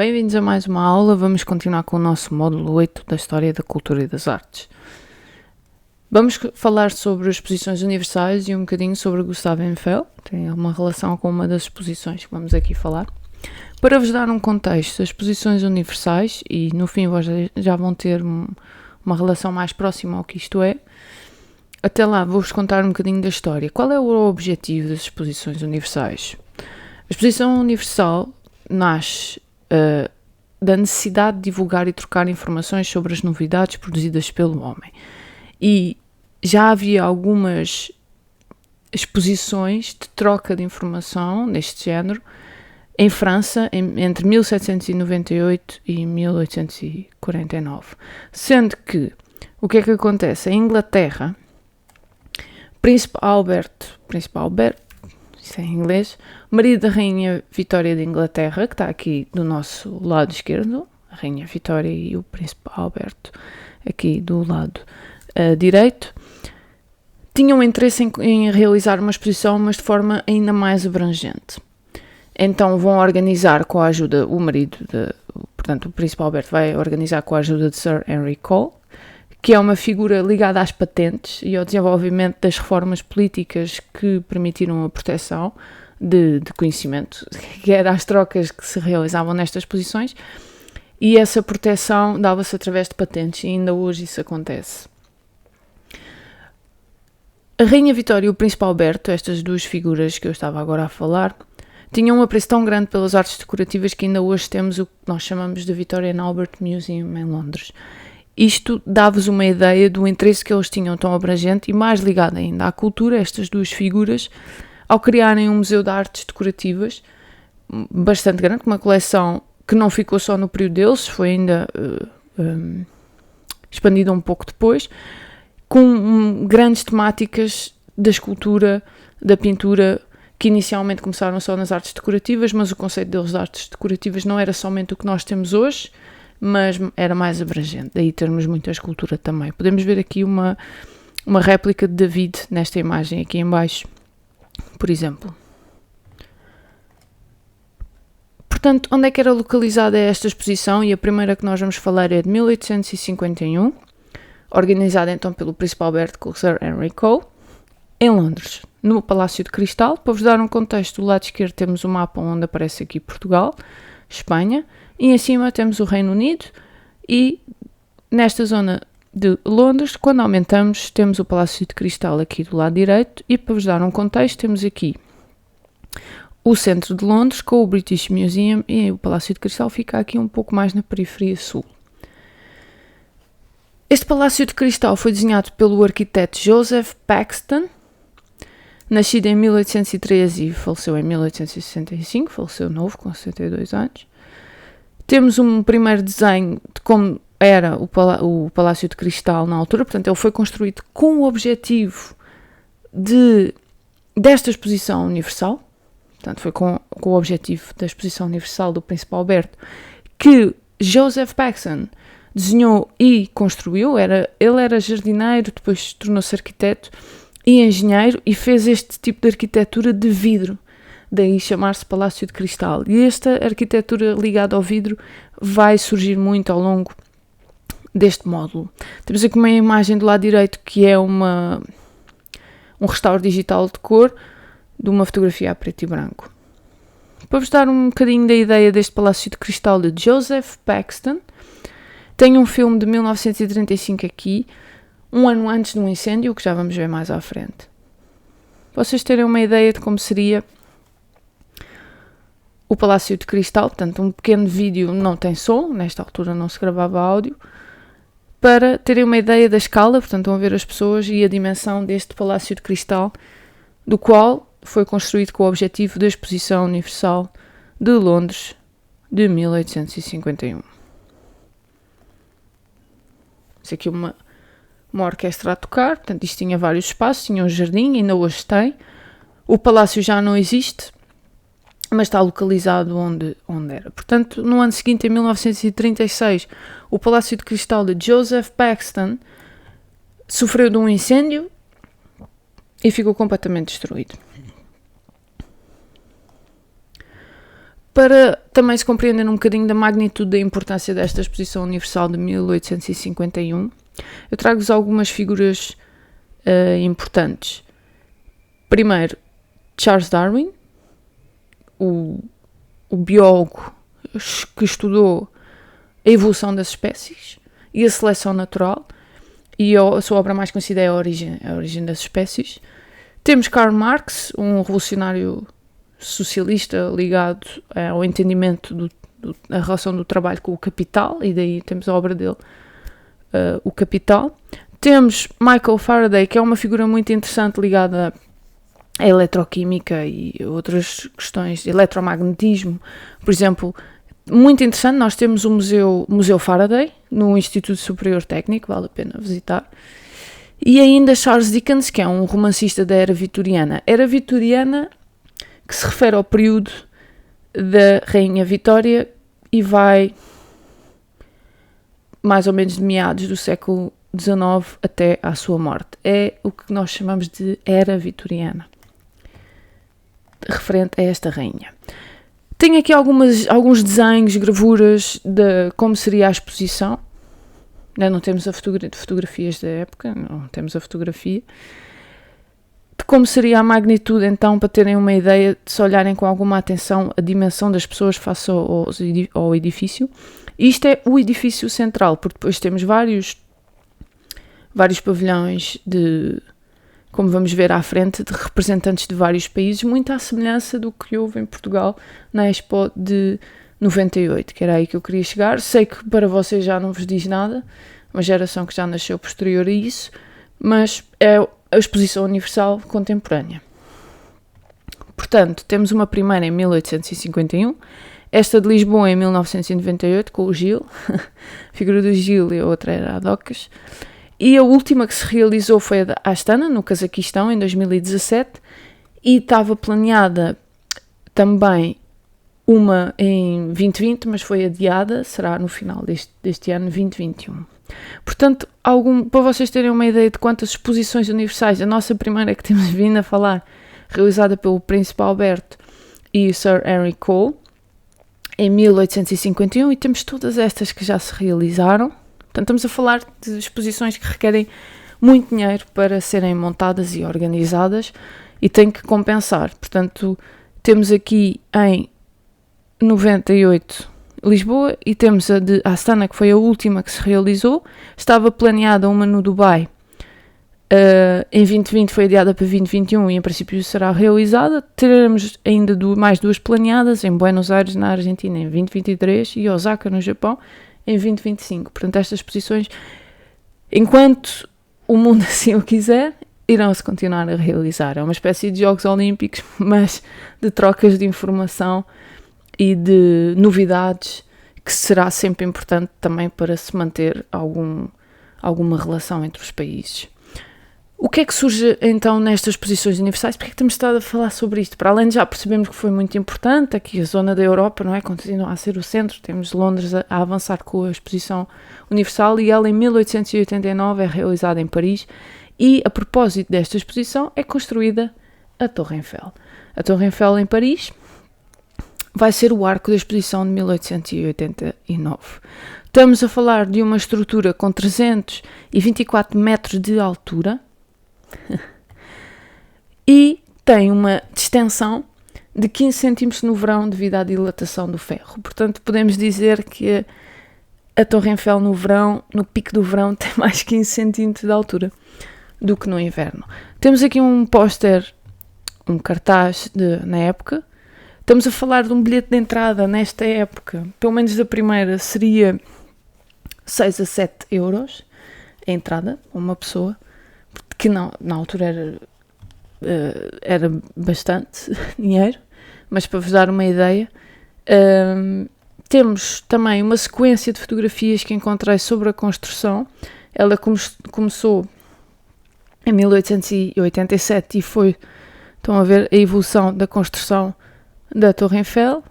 Bem-vindos a mais uma aula. Vamos continuar com o nosso módulo 8 da História da Cultura e das Artes. Vamos falar sobre as exposições universais e um bocadinho sobre Gustave Eiffel. Tem uma relação com uma das exposições que vamos aqui falar. Para vos dar um contexto, as exposições universais, e no fim já vão ter uma relação mais próxima ao que isto é, até lá vou-vos contar um bocadinho da história. Qual é o objetivo das exposições universais? A exposição universal nasce da necessidade de divulgar e trocar informações sobre as novidades produzidas pelo homem. E já havia algumas exposições de troca de informação deste género em França entre 1798 e 1849. Sendo que, o que é que acontece? Em Inglaterra, Príncipe Albert, isso é em inglês, marido da Rainha Vitória de Inglaterra, que está aqui do nosso lado esquerdo, a Rainha Vitória e o Príncipe Alberto aqui do lado direito, tinham interesse em realizar uma exposição, mas de forma ainda mais abrangente. Então vão organizar com a ajuda, portanto o Príncipe Alberto vai organizar com a ajuda de Sir Henry Cole, que é uma figura ligada às patentes e ao desenvolvimento das reformas políticas que permitiram a proteção de conhecimento, que era as trocas que se realizavam nestas exposições, e essa proteção dava-se através de patentes, e ainda hoje isso acontece. A Rainha Vitória e o Príncipe Alberto, estas duas figuras que eu estava agora a falar, tinham um apreço tão grande pelas artes decorativas que ainda hoje temos o que nós chamamos de Victoria and Albert Museum em Londres. Isto dá-vos uma ideia do interesse que eles tinham tão abrangente e mais ligado ainda à cultura, estas duas figuras, ao criarem um museu de artes decorativas bastante grande, com uma coleção que não ficou só no período deles, foi ainda expandida um pouco depois, com grandes temáticas da escultura, da pintura, que inicialmente começaram só nas artes decorativas, mas o conceito deles de artes decorativas não era somente o que nós temos hoje, mas era mais abrangente, daí termos muita escultura também. Podemos ver aqui uma réplica de David nesta imagem aqui em baixo, por exemplo. Portanto, onde é que era localizada esta exposição? E a primeira que nós vamos falar é de 1851, organizada então pelo Príncipe Alberto com o Sir Henry Cole, em Londres, no Palácio de Cristal. Para vos dar um contexto, do lado esquerdo temos o mapa onde aparece aqui Portugal, Espanha, e em cima temos o Reino Unido, e nesta zona de Londres, quando aumentamos, temos o Palácio de Cristal aqui do lado direito, e para vos dar um contexto, temos aqui o centro de Londres com o British Museum, e o Palácio de Cristal fica aqui um pouco mais na periferia sul. Este Palácio de Cristal foi desenhado pelo arquiteto Joseph Paxton, nascido em 1813 e faleceu em 1865, faleceu novo, com 62 anos. Temos um primeiro desenho de como era o Palácio de Cristal na altura, portanto ele foi construído com o objetivo desta exposição universal, portanto foi com o objetivo da exposição universal do Príncipe Alberto, que Joseph Paxton desenhou e construiu. Ele era jardineiro, depois tornou-se arquiteto e engenheiro, e fez este tipo de arquitetura de vidro, daí chamar-se Palácio de Cristal. E esta arquitetura ligada ao vidro vai surgir muito ao longo deste módulo. Temos aqui uma imagem do lado direito que é um restauro digital de cor de uma fotografia a preto e branco. Para vos dar um bocadinho da ideia deste Palácio de Cristal de Joseph Paxton, tem um filme de 1935 aqui, um ano antes de um incêndio, que já vamos ver mais à frente. Para vocês terem uma ideia de como seria o Palácio de Cristal, portanto um pequeno vídeo, não tem som, nesta altura não se gravava áudio, para terem uma ideia da escala, portanto estão a ver as pessoas e a dimensão deste Palácio de Cristal, do qual foi construído com o objetivo da Exposição Universal de Londres de 1851. Isso aqui é uma orquestra a tocar, portanto isto tinha vários espaços, tinha um jardim, ainda hoje tem. O palácio já não existe, mas está localizado onde era. Portanto, no ano seguinte, em 1936, o Palácio de Cristal de Joseph Paxton sofreu de um incêndio e ficou completamente destruído. Para também se compreender um bocadinho da magnitude da importância desta Exposição Universal de 1851, eu trago-vos algumas figuras importantes. Primeiro, Charles Darwin, o biólogo que estudou a evolução das espécies e a seleção natural, e a sua obra mais conhecida é a origem das espécies. Temos Karl Marx, um revolucionário socialista ligado ao entendimento da relação do trabalho com o capital, e daí temos a obra dele, O Capital. Temos Michael Faraday, que é uma figura muito interessante ligada à eletroquímica e outras questões de eletromagnetismo. Por exemplo, muito interessante, nós temos o Museu Faraday no Instituto Superior Técnico, vale a pena visitar. E ainda Charles Dickens, que é um romancista da Era Vitoriana. Era Vitoriana que se refere ao período da Rainha Vitória e vai mais ou menos de meados do século XIX até à sua morte. É o que nós chamamos de Era Vitoriana, referente a esta rainha. Tenho aqui alguns desenhos, gravuras de como seria a exposição. Não temos fotografias da época, não temos a fotografia. De como seria a magnitude, então, para terem uma ideia, de se olharem com alguma atenção a dimensão das pessoas face ao edifício. Isto é o edifício central, porque depois temos vários pavilhões como vamos ver à frente, de representantes de vários países, muito à semelhança do que houve em Portugal na Expo de 98, que era aí que eu queria chegar. Sei que para vocês já não vos diz nada, uma geração que já nasceu posterior a isso, mas é a Exposição Universal Contemporânea. Portanto, temos uma primeira em 1851, esta de Lisboa em 1998, com o Gil, a figura do Gil, e a outra era a Docas. E a última que se realizou foi a da Astana, no Cazaquistão, em 2017, e estava planeada também uma em 2020, mas foi adiada, será no final deste ano, 2021. Portanto, para vocês terem uma ideia de quantas exposições universais, a nossa primeira que temos vindo a falar, realizada pelo Príncipe Alberto e Sir Henry Cole, em 1851, e temos todas estas que já se realizaram. Portanto, estamos a falar de exposições que requerem muito dinheiro para serem montadas e organizadas e têm que compensar. Portanto, temos aqui em 98 Lisboa e temos a de Astana, que foi a última que se realizou. Estava planeada uma no Dubai, em 2020 foi adiada para 2021 e em princípio será realizada. Teremos ainda mais duas planeadas em Buenos Aires, na Argentina, em 2023 e Osaka, no Japão, em 2025. Portanto, estas exposições, enquanto o mundo assim o quiser, irão-se continuar a realizar. É uma espécie de Jogos Olímpicos, mas de trocas de informação e de novidades, que será sempre importante também para se manter alguma relação entre os países. O que é que surge então nestas exposições universais? Porque é que temos estado a falar sobre isto? Para além de já percebemos que foi muito importante, aqui a zona da Europa, não é? Continua a ser o centro, temos Londres a avançar com a exposição universal e ela em 1889 é realizada em Paris e a propósito desta exposição é construída a Torre Eiffel. A Torre Eiffel em Paris vai ser o arco da exposição de 1889. Estamos a falar de uma estrutura com 324 metros de altura e tem uma extensão de 15 cm no verão devido à dilatação do ferro. Portanto, podemos dizer que a Torre Eiffel no verão, no pico do verão, tem mais 15 cm de altura do que no inverno. Temos aqui um póster, um cartaz na época. Estamos a falar de um bilhete de entrada nesta época, pelo menos da primeira, seria 6 a 7 euros a entrada a uma pessoa, que na altura era bastante dinheiro, mas para vos dar uma ideia, temos também uma sequência de fotografias que encontrei sobre a construção. Ela começou em 1887 e foi, estão a ver, a evolução da construção da Torre Eiffel,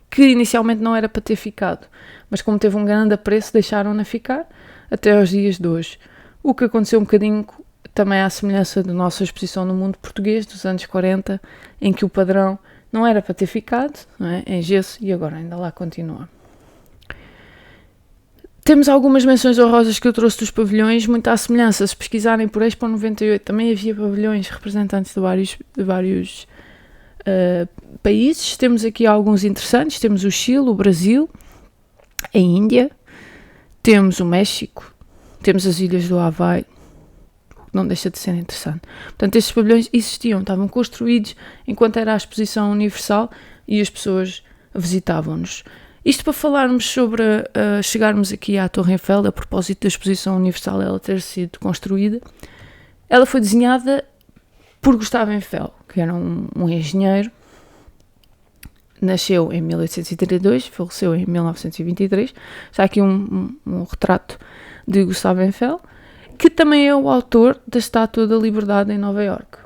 que inicialmente não era para ter ficado, mas como teve um grande apreço, deixaram-na ficar até aos dias de hoje. O que aconteceu um bocadinho também à semelhança da nossa exposição no mundo português dos anos 40, em que o padrão Não era para ter ficado, não é? Em gesso, e agora ainda lá continua. Temos algumas menções honrosas que eu trouxe dos pavilhões, muito à semelhança. Se pesquisarem por Expo 98, também havia pavilhões representantes de vários países. Temos aqui alguns interessantes. Temos o Chile, o Brasil, a Índia, temos o México, temos as ilhas do Havaí, o que não deixa de ser interessante. Portanto, estes pavilhões existiam, estavam construídos enquanto era a exposição universal e as pessoas visitavam-nos. Isto para falarmos sobre, chegarmos aqui à Torre Eiffel, a propósito da exposição universal ela ter sido construída. Ela foi desenhada por Gustave Eiffel, que era um engenheiro. Nasceu em 1832, faleceu em 1923. Está aqui um retrato de Gustave Eiffel, que também é o autor da Estátua da Liberdade em Nova Iorque.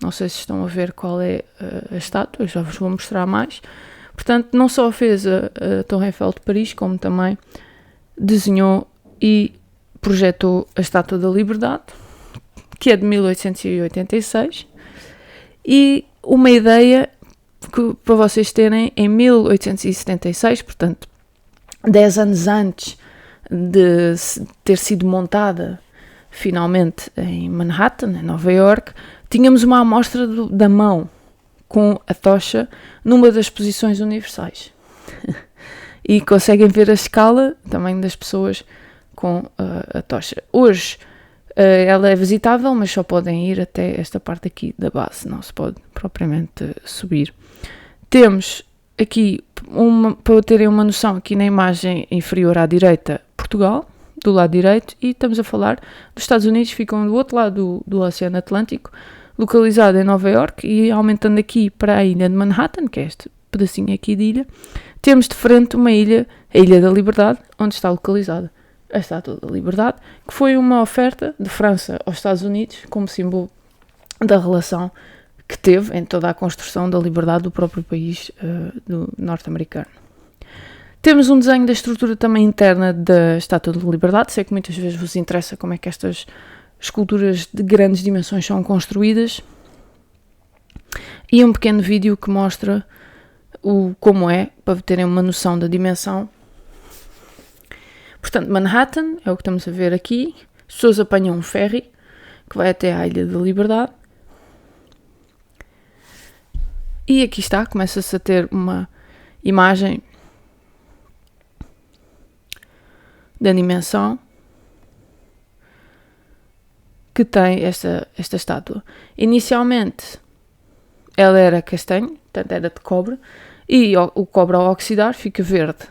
Não sei se estão a ver qual é a estátua, eu já vos vou mostrar mais. Portanto, não só fez a Torre Eiffel de Paris, como também desenhou e projetou a Estátua da Liberdade, que é de 1886. E uma ideia que, para vocês terem, em 1876, portanto, 10 anos antes de ter sido montada finalmente em Manhattan, em Nova Iorque, tínhamos uma amostra da mão com a tocha numa das exposições universais. E conseguem ver a escala também das pessoas com a tocha. Hoje ela é visitável, mas só podem ir até esta parte aqui da base, não se pode propriamente subir. Temos aqui, para terem uma noção, aqui na imagem inferior à direita, Portugal, do lado direito, e estamos a falar dos Estados Unidos, ficam do outro lado do Oceano Atlântico, localizado em Nova Iorque, e aumentando aqui para a ilha de Manhattan, que é este pedacinho aqui de ilha, temos de frente uma ilha, a Ilha da Liberdade, onde está localizada a Estátua da Liberdade, que foi uma oferta de França aos Estados Unidos, como símbolo da relação que teve em toda a construção da liberdade do próprio país do norte-americano. Temos um desenho da estrutura também interna da Estátua da Liberdade. Sei que muitas vezes vos interessa como é que estas esculturas de grandes dimensões são construídas, e um pequeno vídeo que mostra como é, para terem uma noção da dimensão. Portanto, Manhattan é o que estamos a ver aqui. As pessoas apanham um ferry que vai até à Ilha da Liberdade, e aqui está, começa-se a ter uma imagem da dimensão que tem esta estátua. Inicialmente ela era castanho, portanto era de cobre, e o cobre ao oxidar fica verde.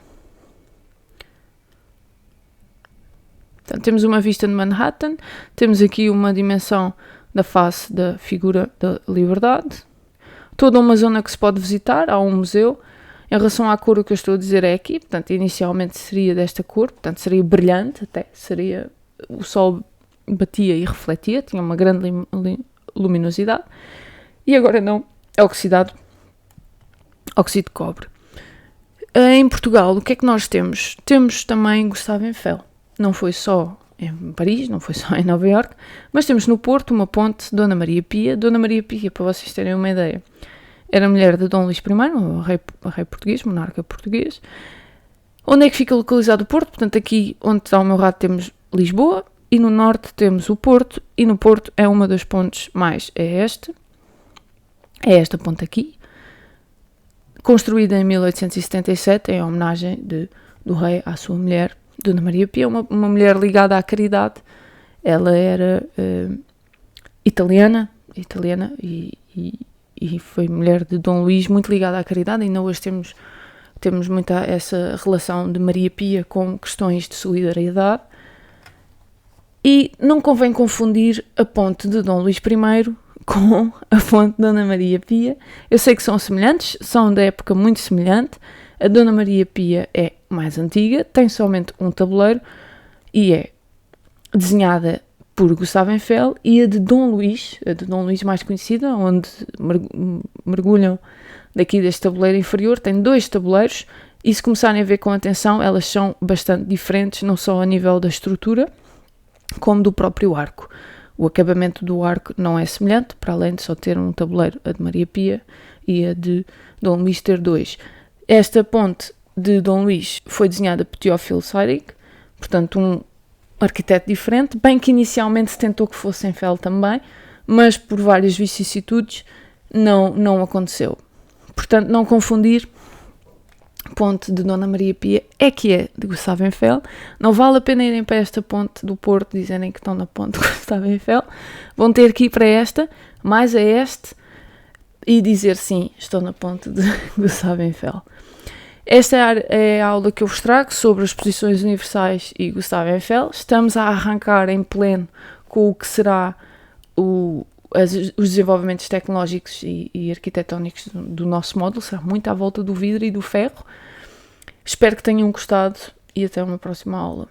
Portanto, temos uma vista de Manhattan, temos aqui uma dimensão da face da figura da liberdade, toda uma zona que se pode visitar, há um museu. Em relação à cor, o que eu estou a dizer é aqui, portanto, inicialmente seria desta cor, portanto, seria brilhante até, seria, o sol batia e refletia, tinha uma grande luminosidade, e agora não, é óxido de cobre. Em Portugal, o que é que nós temos? Temos também Gustave Eiffel. Não foi só em Paris, não foi só em Nova Iorque, mas temos no Porto uma ponte, Dona Maria Pia. Dona Maria Pia, para vocês terem uma ideia, era mulher de Dom Luís I, o rei português, monarca português. Onde é que fica localizado o Porto? Portanto, aqui onde está o meu rato temos Lisboa, e no norte temos o Porto, e no Porto é uma das pontes mais, é esta ponte aqui, construída em 1877 em homenagem do rei à sua mulher, Dona Maria Pia, uma mulher ligada à caridade. Ela era italiana e foi mulher de Dom Luís, muito ligada à caridade. Ainda hoje temos muita essa relação de Maria Pia com questões de solidariedade. E não convém confundir a ponte de Dom Luís I com a ponte de Dona Maria Pia. Eu sei que são semelhantes, são da época muito semelhante. A Dona Maria Pia é mais antiga, tem somente um tabuleiro e é desenhada por Gustave Eiffel, e a de Dom Luís mais conhecida, onde mergulham daqui deste tabuleiro inferior, tem 2 tabuleiros, e se começarem a ver com atenção, elas são bastante diferentes, não só a nível da estrutura, como do próprio arco. O acabamento do arco não é semelhante, para além de só ter um tabuleiro, a de Maria Pia, e a de Dom Luís ter 2. Esta ponte de Dom Luís foi desenhada por Teófilo Seyrig, portanto um arquiteto diferente, bem que inicialmente se tentou que fosse em Fel também, mas por várias vicissitudes não aconteceu. Portanto, não confundir, ponte de Dona Maria Pia é de Gustavo Eiffel. Não vale a pena irem para esta ponte do Porto, dizerem que estão na ponte de Gustavo Eiffel. Vão ter que ir para esta, mais a este, e dizer sim, estou na ponte de Gustavo Eiffel. Esta é a aula que eu vos trago sobre as posições universais e Gustavo Eiffel. Estamos a arrancar em pleno com o que será os desenvolvimentos tecnológicos e arquitetónicos do nosso módulo. Será muito à volta do vidro e do ferro. Espero que tenham gostado e até uma próxima aula.